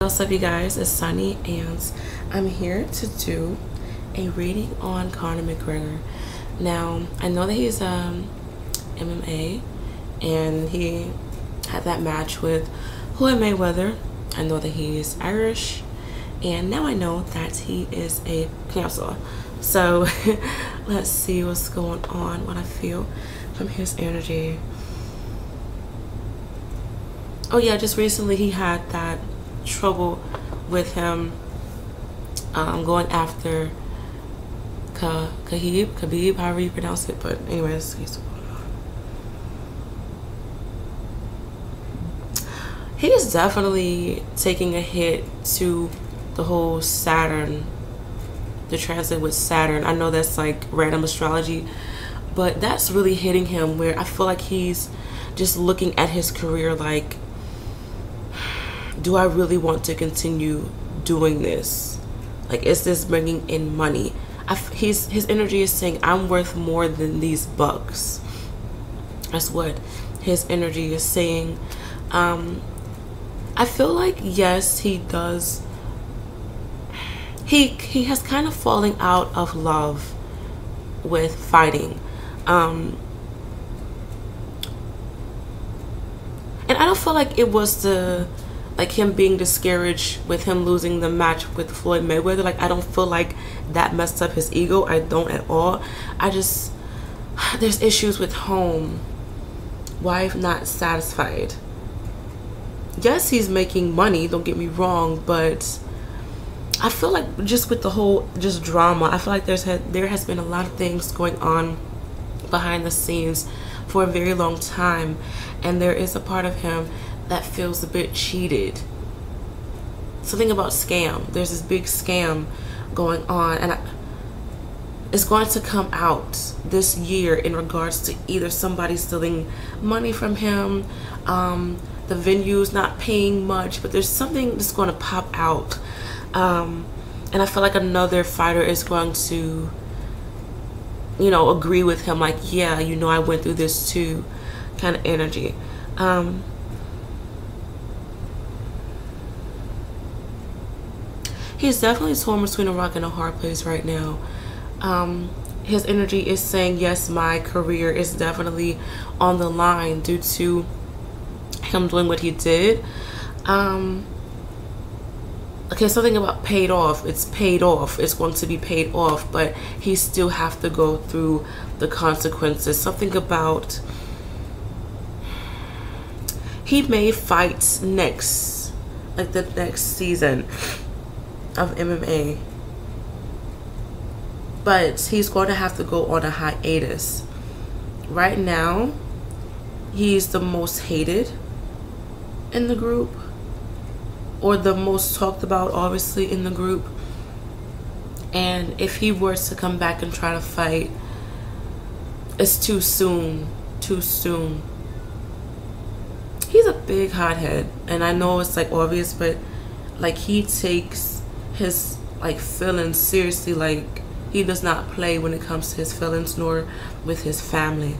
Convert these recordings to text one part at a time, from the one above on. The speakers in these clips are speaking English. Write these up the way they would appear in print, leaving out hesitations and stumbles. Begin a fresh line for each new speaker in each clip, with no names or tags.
What's up, you guys? It's Sunny, and I'm here to do a reading on Conor McGregor. Now, I know that he's MMA, and he had that match with Floyd Mayweather. I know that he's Irish, and now I know that he is a cancer. So let's see what's going on, what I feel from his energy. Oh yeah, just recently he had that trouble with him going after Khabib, however you pronounce it. But anyways, he is definitely taking a hit to the whole Saturn, the transit with Saturn. I know that's like random astrology, but that's really hitting him, where I feel like he's just looking at his career like, do I really want to continue doing this? Like, is this bringing in money? His energy is saying, I'm worth more than these bucks. That's what his energy is saying. I feel like, yes, he does. He has kind of falling out of love with fighting. And I don't feel like it was like him being discouraged with him losing the match with Floyd Mayweather. Like, I don't feel like that messed up his ego. I don't at all. There's issues with home. Wife not satisfied. Yes, he's making money, don't get me wrong, but I feel like just with the whole drama, I feel like there has been a lot of things going on behind the scenes for a very long time, and there is a part of him that feels a bit cheated. Something about scam. There's this big scam going on, and it's going to come out this year in regards to either somebody stealing money from him, the venue's not paying much, but there's something that's going to pop out. And I feel like another fighter is going to, agree with him, like, yeah, I went through this too, kind of energy. He's definitely torn between a rock and a hard place right now. His energy is saying, yes, my career is definitely on the line due to him doing what he did. Okay, something about paid off. It's paid off. It's going to be paid off, but he still have to go through the consequences. Something about he may fight next, like the next season of MMA, but he's going to have to go on a hiatus. Right now, he's the most hated in the group, or the most talked about, obviously, in the group. And if he were to come back and try to fight, it's too soon. He's a big hothead, and I know it's like obvious, but like, he takes his feelings seriously. Like, he does not play when it comes to his feelings, nor with his family.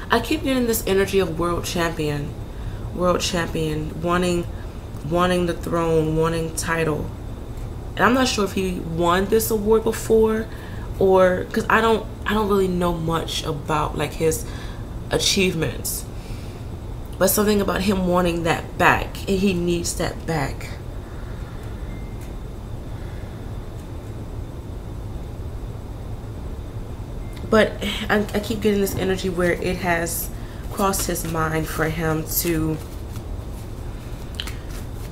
I keep getting this energy of world champion, wanting the throne, wanting title. And I'm not sure if he won this award before, or because I don't really know much about like his achievements. But something about him wanting that back, and he needs that back. But I keep getting this energy where it has crossed his mind for him to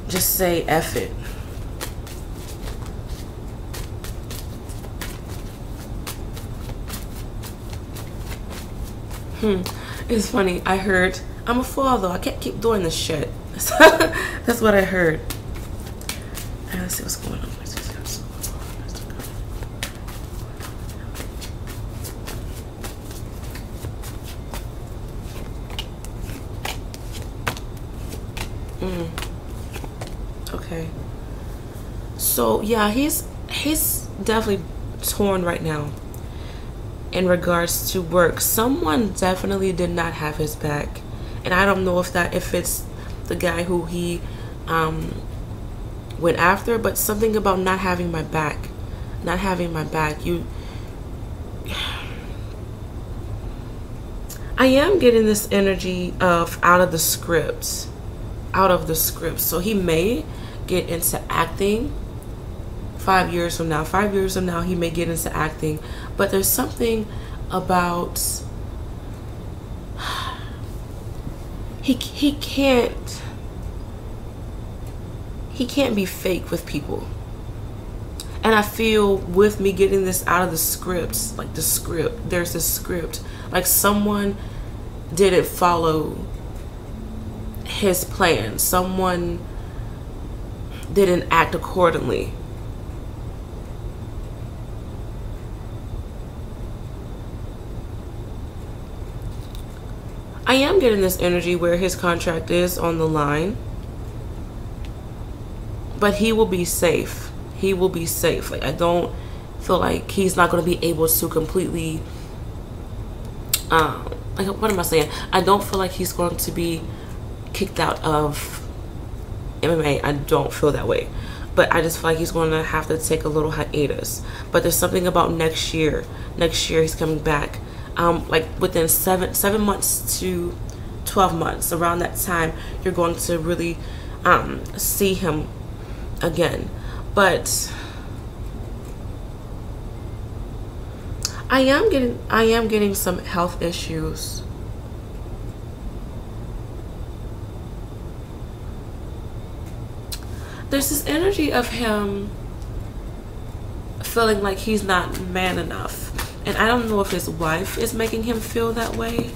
just say F it. It's funny, I heard, I'm a father, I can't keep doing this shit. That's what I heard. And let's see what's going on. Okay. So yeah, he's definitely torn right now. in regards to work, someone definitely did not have his back. And I don't know if it's the guy who he went after, but something about not having my back. Not having my back. I am getting this energy of out of the script. Out of the script. So he may get into acting 5 years from now. 5 years from now, he may get into acting. But there's something about he can't be fake with people. And I feel with me getting this out of the script, like the script, there's this script, like someone didn't follow his plan. Someone didn't act accordingly. I am getting this energy where his contract is on the line, but he will be safe. He will be safe. Like, I don't feel like he's not going to be able to completely like, what am I saying? I don't feel like he's going to be kicked out of MMA. I don't feel that way, but I just feel like he's going to have to take a little hiatus. But there's something about next year he's coming back, like within 7 months to 12 months. Around that time, you're going to really see him again. But I am getting some health issues. There's this energy of him feeling like he's not man enough. And I don't know if his wife is making him feel that way,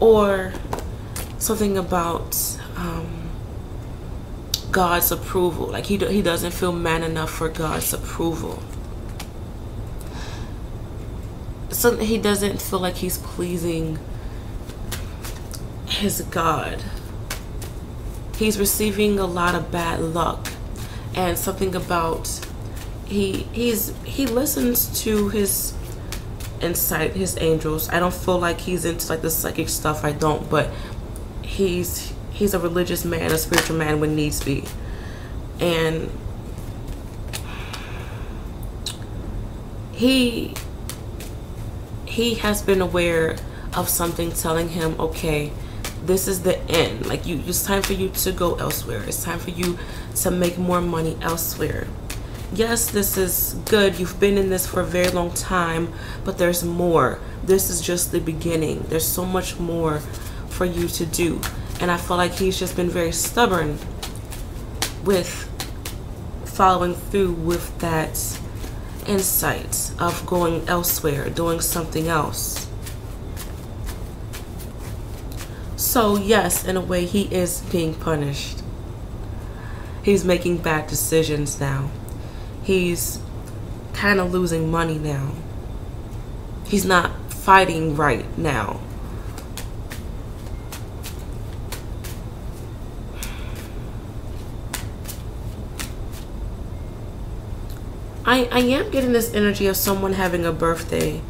or something about God's approval. Like he doesn't feel man enough for God's approval. So he doesn't feel like he's pleasing his God. He's receiving a lot of bad luck, and something about he listens to his insight, his angels. I don't feel like he's into like the psychic stuff. I don't, but he's a religious man, a spiritual man when needs be. And he has been aware of something telling him, okay, this is the end. Like, it's time for you to go elsewhere. It's time for you to make more money elsewhere. Yes, this is good. You've been in this for a very long time, but there's more. This is just the beginning. There's so much more for you to do. And I feel like he's just been very stubborn with following through with that insight of going elsewhere, doing something else. So yes, in a way, he is being punished. He's making bad decisions now. He's kind of losing money now. He's not fighting right now. I am getting this energy of someone having a birthday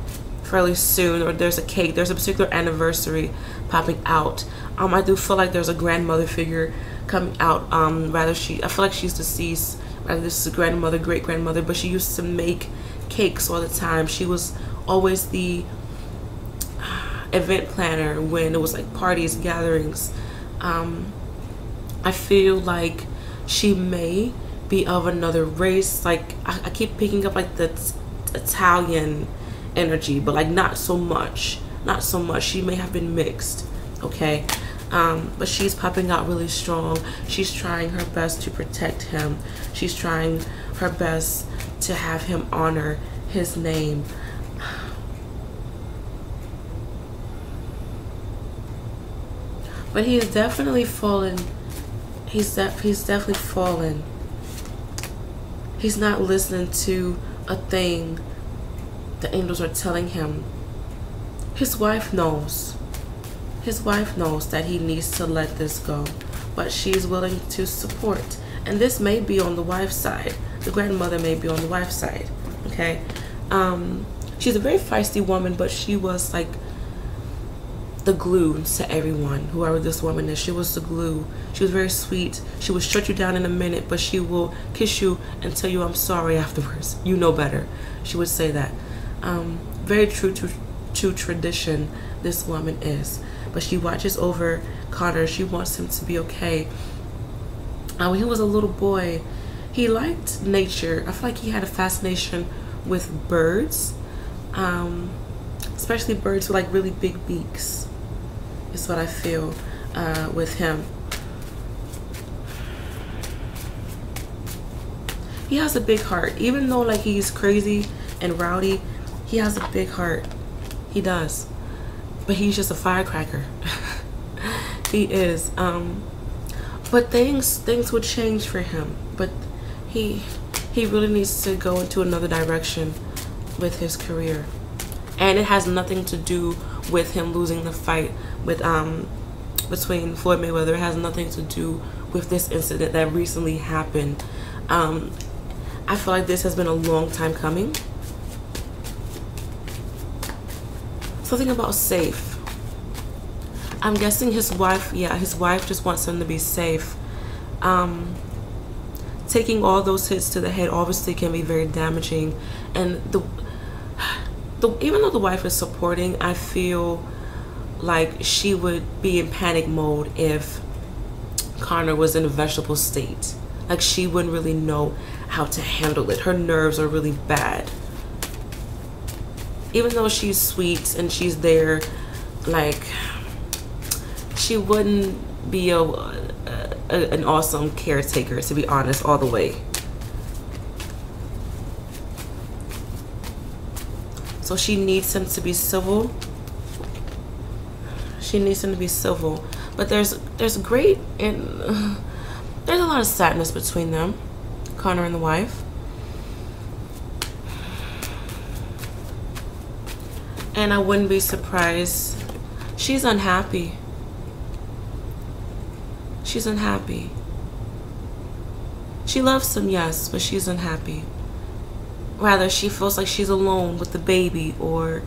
fairly soon, or there's a cake, there's a particular anniversary popping out. I do feel like there's a grandmother figure coming out. I feel like she's deceased. Rather, this is a grandmother, great grandmother, but she used to make cakes all the time. She was always the event planner when it was like parties, gatherings. I feel like she may be of another race. Like I keep picking up like the Italian energy, but like not so much. She may have been mixed, okay? But she's popping out really strong. She's trying her best to protect him. She's trying her best to have him honor his name. But he is definitely fallen. He's definitely fallen. He's not listening to a thing the angels are telling him. His wife knows. His wife knows that he needs to let this go, but she's willing to support. And this may be on the wife's side. the grandmother may be on the wife's side. Okay, she's a very feisty woman, but she was like the glue to everyone. Whoever this woman is, she was the glue. She was very sweet. She would shut you down in a minute, but she will kiss you and tell you I'm sorry afterwards. You know better. She would say that. Very true to tradition, this woman is. But she watches over Conor. She wants him to be okay. When he was a little boy, he liked nature. I feel like he had a fascination with birds, especially birds with like really big beaks. Is what I feel with him. He has a big heart. Even though like he's crazy and rowdy, he has a big heart. He does. But he's just a firecracker. He is. But things would change for him. But he really needs to go into another direction with his career. And it has nothing to do with him losing the fight with between Floyd Mayweather. It has nothing to do with this incident that recently happened. I feel like this has been a long time coming. Something about safe. I'm guessing his wife, yeah, his wife just wants him to be safe. Taking all those hits to the head obviously can be very damaging, and even though the wife is supporting, I feel like she would be in panic mode if Conor was in a vegetable state. Like she wouldn't really know how to handle it. Her nerves are really bad. Even though she's sweet and she's there, like she wouldn't be an awesome caretaker, to be honest, all the way. So she needs him to be civil. She needs him to be civil. But there's great and there's a lot of sadness between them, Conor and the wife. And I wouldn't be surprised. She's unhappy. She's unhappy. She loves him, yes, but she's unhappy. Rather, she feels like she's alone with the baby, or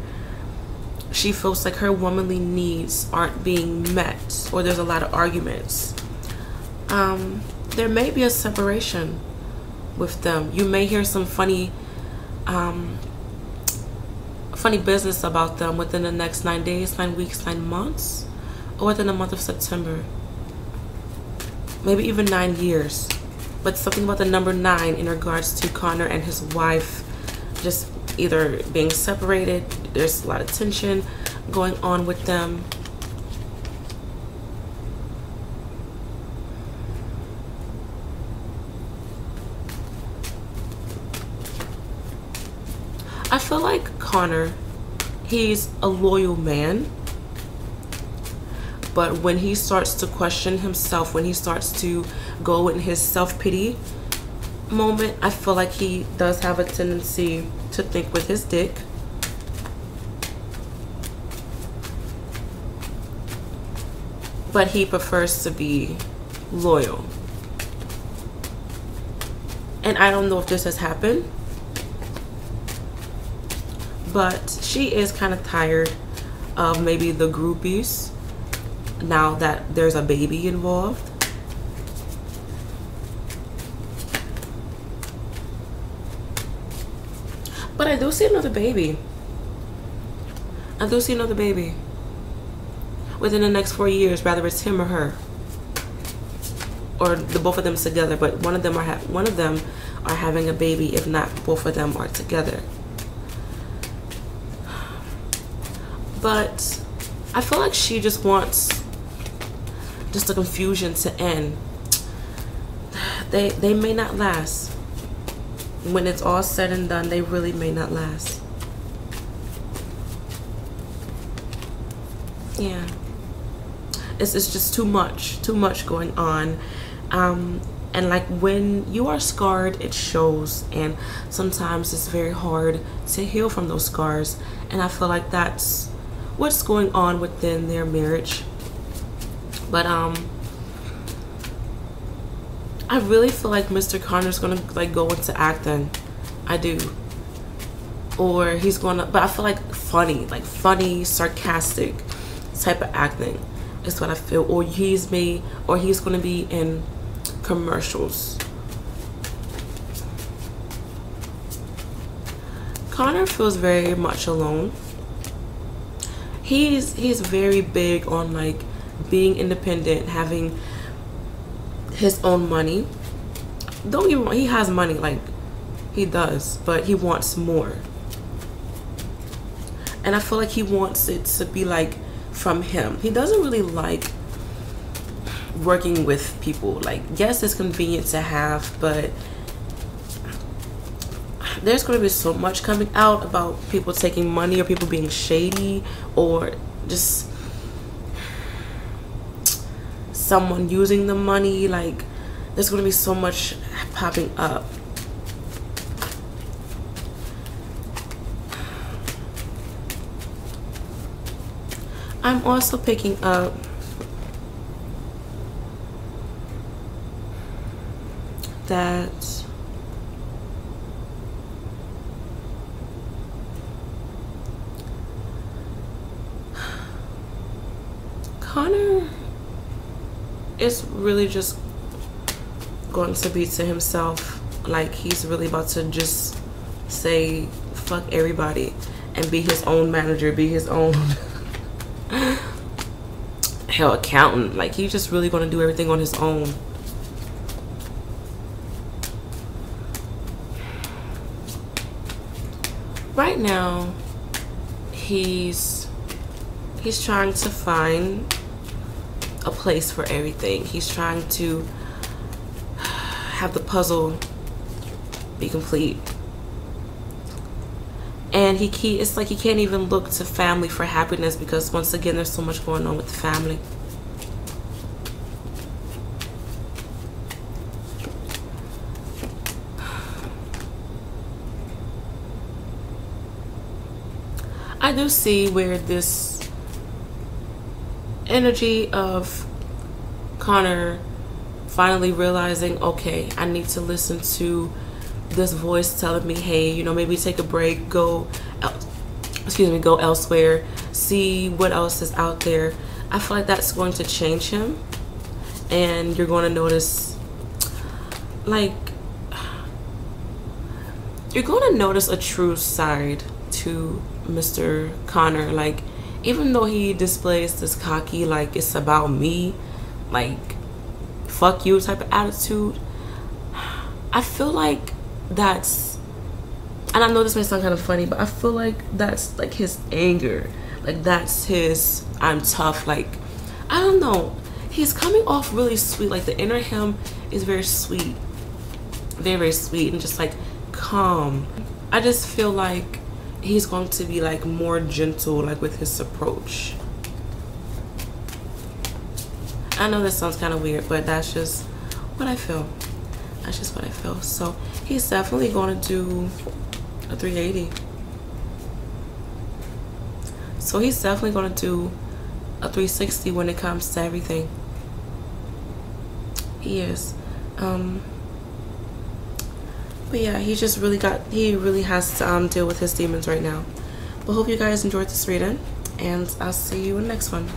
she feels like her womanly needs aren't being met, or there's a lot of arguments. There may be a separation with them. You may hear some funny business about them within the next 9 days, 9 weeks, 9 months, or within the month of September. Maybe even 9 years. But something about the number 9 in regards to Conor and his wife just either being separated. There's a lot of tension going on with them. I feel like Conor, he's a loyal man. But when he starts to question himself, when he starts to go in his self-pity moment, I feel like he does have a tendency to think with his dick. But he prefers to be loyal. And I don't know if this has happened, but she is kind of tired of maybe the groupies now that there's a baby involved. But I do see another baby. I do see another baby within the next 4 years, whether it's him or her, or the both of them together. But one of them are having a baby, if not both of them are together. But I feel like she just wants just the confusion to end. They may not last. When it's all said and done, they really may not last. Yeah. It's just too much going on. And like when you are scarred, it shows, and sometimes it's very hard to heal from those scars. And I feel like that's what's going on within their marriage. But I really feel like Mr. Connor's gonna like go into acting. I do. Or he's gonna, but I feel like funny, sarcastic type of acting is what I feel. Or he's gonna be in commercials. Conor feels very much alone. He's very big on like being independent, having his own money. Don't get me wrong, he has money, like he does, but he wants more. And I feel like he wants it to be like from him. He doesn't really like working with people. Like, yes, it's convenient to have, but there's going to be so much coming out about people taking money or people being shady or just someone using the money. Like, there's going to be so much popping up. I'm also picking up that Conor is really just going to be to himself. Like, he's really about to just say fuck everybody and be his own manager, be his own hell accountant. Like, he's just really going to do everything on his own. Right now, he's trying to find a place for everything. He's trying to have the puzzle be complete. And it's like he can't even look to family for happiness because once again there's so much going on with the family. I do see where this energy of Conor finally realizing, okay, I need to listen to this voice telling me, hey, you know, maybe take a break, go elsewhere, see what else is out there. I feel like that's going to change him, and you're going to notice, like, you're going to notice a true side to Mr. Conor. Like, even though he displays this cocky, like, it's about me, like, fuck you type of attitude, I feel like that's, and I know this may sound kind of funny, but I feel like that's like his anger, like that's his I'm tough. Like, I don't know, he's coming off really sweet. Like, the inner him is very sweet, very, very sweet, and just like calm. I just feel like he's going to be like more gentle, like with his approach. I know this sounds kind of weird, but that's just what I feel. That's just what I feel. So he's definitely going to do a 380. So he's definitely going to do a 360 when it comes to everything. He is. But yeah, he really has to deal with his demons right now. But hope you guys enjoyed this reading, and I'll see you in the next one.